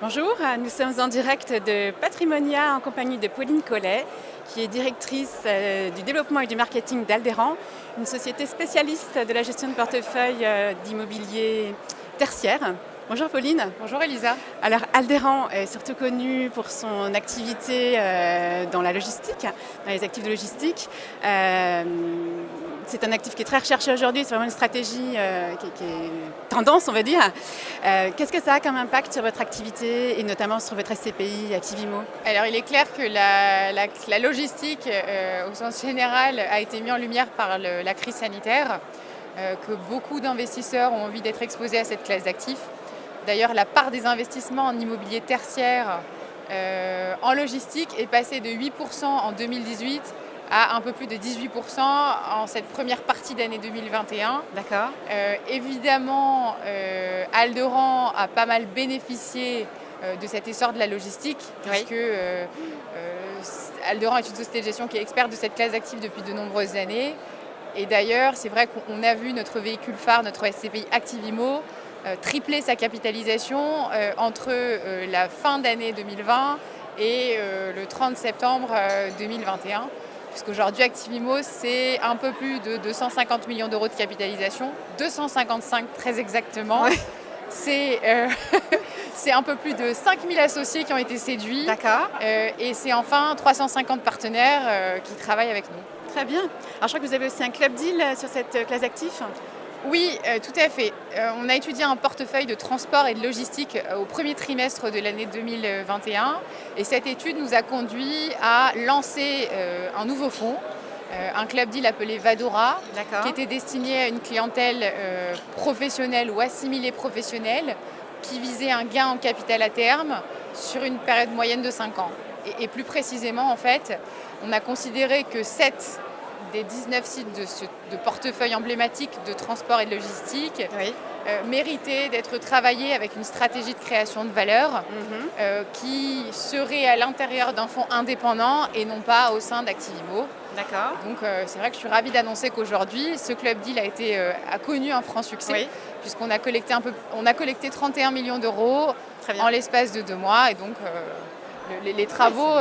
Bonjour, nous sommes en direct de Patrimonia en compagnie de Pauline Collet, qui est directrice du développement et du marketing d'Alderan, une société spécialiste de la gestion de portefeuille d'immobilier tertiaire. Bonjour Pauline. Bonjour Elisa. Alors Alderan est surtout connu pour son activité dans la logistique, dans les actifs de logistique. C'est un actif qui est très recherché aujourd'hui, c'est vraiment une stratégie qui est tendance, on va dire. Qu'est-ce que ça a comme impact sur votre activité et notamment sur votre SCPI Activimo? Alors il est clair que la logistique au sens général a été mise en lumière par la crise sanitaire, que beaucoup d'investisseurs ont envie d'être exposés à cette classe d'actifs. D'ailleurs, la part des investissements en immobilier tertiaire en logistique est passée de 8% en 2018 à un peu plus de 18% en cette première partie d'année 2021. D'accord. Évidemment, Alderan a pas mal bénéficié de cet essor de la logistique, puisque Alderan est une société de gestion qui est experte de cette classe d'actifs depuis de nombreuses années. Et d'ailleurs, c'est vrai qu'on a vu notre véhicule phare, notre SCPI Activimo, tripler sa capitalisation entre la fin d'année 2020 et le 30 septembre 2021. Puisqu'aujourd'hui, Activimo, c'est un peu plus de 250 millions d'euros de capitalisation, 255 très exactement. Ouais. C'est un peu plus de 5000 associés qui ont été séduits. D'accord. Et c'est enfin 350 partenaires qui travaillent avec nous. Très bien. Alors je crois que vous avez aussi un club deal sur cette classe d'actifs. Oui, tout à fait. On a étudié un portefeuille de transport et de logistique au premier trimestre de l'année 2021 et cette étude nous a conduit à lancer un nouveau fonds, un club deal appelé Vadora, qui était destiné à une clientèle professionnelle ou assimilée professionnelle qui visait un gain en capital à terme sur une période moyenne de 5 ans. Et plus précisément, en fait, on a considéré que 7 des 19 sites de portefeuille emblématique de transport et de logistique méritaient d'être travaillés avec une stratégie de création de valeur qui serait à l'intérieur d'un fonds indépendant et non pas au sein d'Activimo. D'accord. Donc c'est vrai que je suis ravie d'annoncer qu'aujourd'hui, ce club deal a connu un franc succès puisqu'on a collecté 31 millions d'euros en l'espace de 2 mois et donc les travaux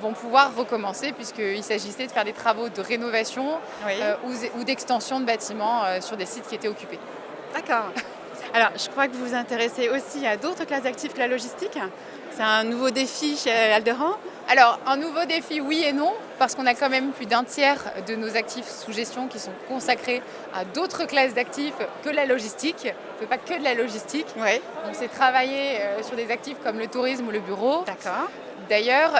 vont pouvoir recommencer puisqu'il s'agissait de faire des travaux de rénovation ou d'extension de bâtiments sur des sites qui étaient occupés. D'accord. Alors, je crois que vous vous intéressez aussi à d'autres classes d'actifs que la logistique. C'est un nouveau défi chez Alderan. Alors, un nouveau défi, oui et non, parce qu'on a quand même plus d'un tiers de nos actifs sous gestion qui sont consacrés à d'autres classes d'actifs que la logistique. On ne fait pas que de la logistique. Donc, c'est travailler sur des actifs comme le tourisme ou le bureau. D'accord. D'ailleurs,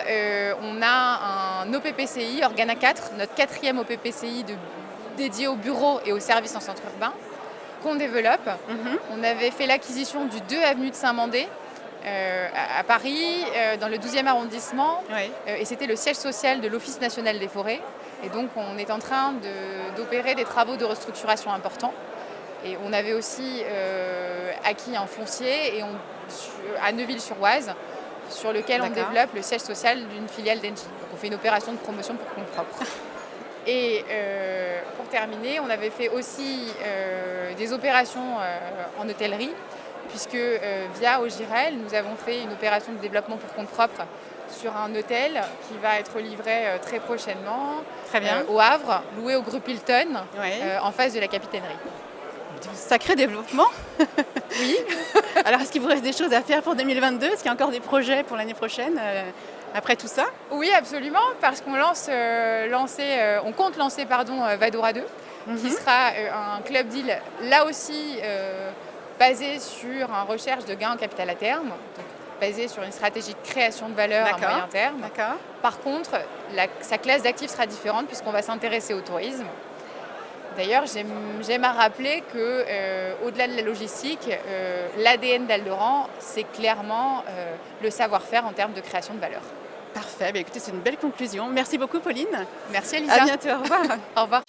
on a un OPPCI, Organa 4, notre 4e OPPCI dédié au bureau et aux services en centre urbain, qu'on développe. On avait fait l'acquisition du 2 avenue de Saint-Mandé, à Paris, dans le 12e arrondissement, et c'était le siège social de l'Office national des forêts. Et donc on est en train d'opérer des travaux de restructuration importants. Et on avait aussi acquis un foncier à Neuville-sur-Oise, sur lequel on développe le siège social d'une filiale d'Engie. Donc on fait une opération de promotion pour compte propre. Et pour terminer, on avait fait aussi des opérations en hôtellerie, puisque via Ogirel, nous avons fait une opération de développement pour compte propre sur un hôtel qui va être livré très prochainement au Havre, loué au groupe Hilton, en face de la capitainerie. Sacré développement. Oui. Alors, est-ce qu'il vous reste des choses à faire pour 2022? Est-ce qu'il y a encore des projets pour l'année prochaine après tout ça? Oui, absolument, parce qu'on compte lancer Vadora 2, qui sera un club deal là aussi basé sur une recherche de gains en capital à terme, donc basé sur une stratégie de création de valeur à moyen terme. Par contre, sa classe d'actifs sera différente puisqu'on va s'intéresser au tourisme. D'ailleurs, j'aime à rappeler qu'au-delà de la logistique, l'ADN d'Alderan, c'est clairement le savoir-faire en termes de création de valeur. Parfait. Écoutez, c'est une belle conclusion. Merci beaucoup, Pauline. Merci, Elisa. À bientôt. Au revoir. Au revoir.